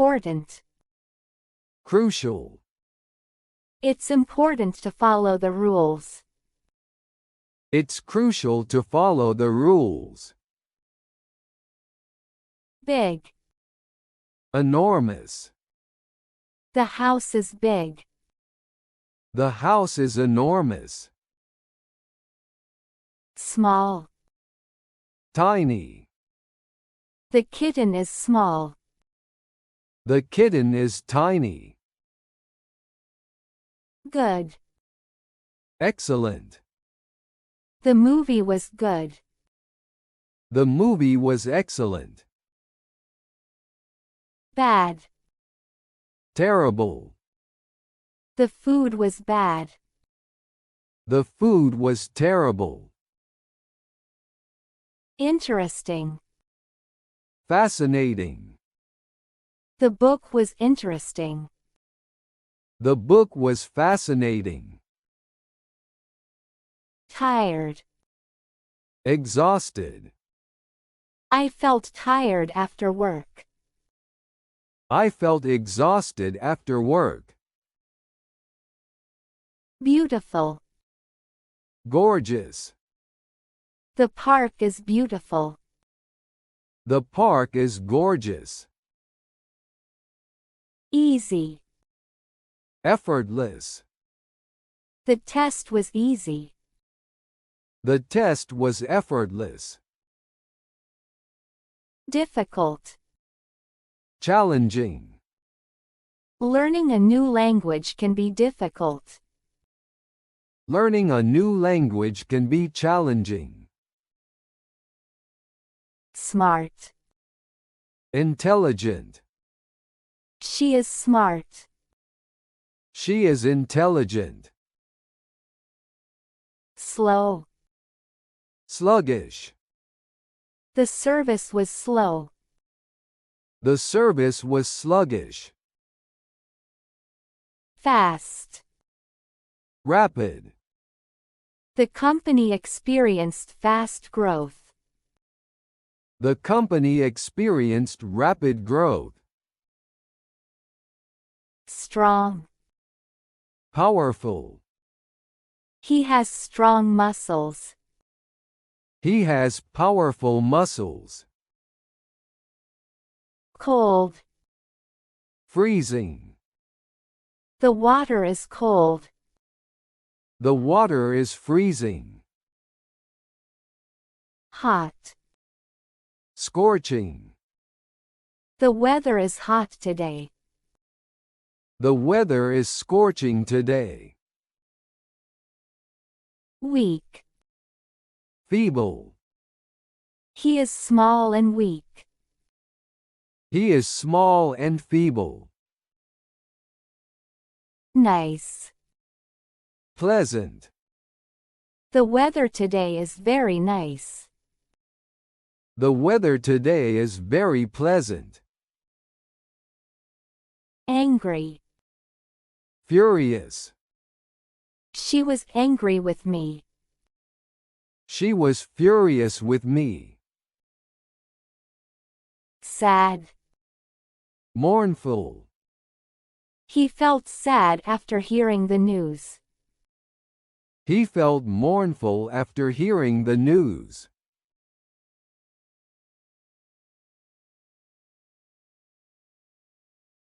important. Crucial. It's important to follow the rules. It's crucial to follow the rules. Big. Enormous. The house is big. The house is enormous. Small. Tiny. The kitten is small. The kitten is tiny. Good. Excellent. The movie was good. The movie was excellent. Bad. Terrible. The food was bad. The food was terrible. Interesting. Fascinating. The book was interesting. The book was fascinating. Tired. Exhausted. I felt tired after work. I felt exhausted after work. Beautiful. Gorgeous. The park is beautiful. The park is gorgeous. Easy. Effortless. The test was easy. The test was effortless. Difficult. Challenging. Learning a new language can be difficult. Learning a new language can be challenging. Smart. Intelligent. She is smart. She is intelligent. Slow. Sluggish. The service was slow. The service was sluggish. Fast. Rapid. The company experienced fast growth. The company experienced rapid growth. Strong. Powerful. He has strong muscles. He has powerful muscles. Cold. Freezing. The water is cold. The water is freezing. Hot. Scorching. The weather is hot today. The weather is scorching today. Weak. Feeble. He is small and weak. He is small and feeble. Nice. Pleasant. The weather today is very nice. The weather today is very pleasant. Angry. Furious. She was angry with me. She was furious with me. Sad. Mournful. He felt sad after hearing the news. He felt mournful after hearing the news.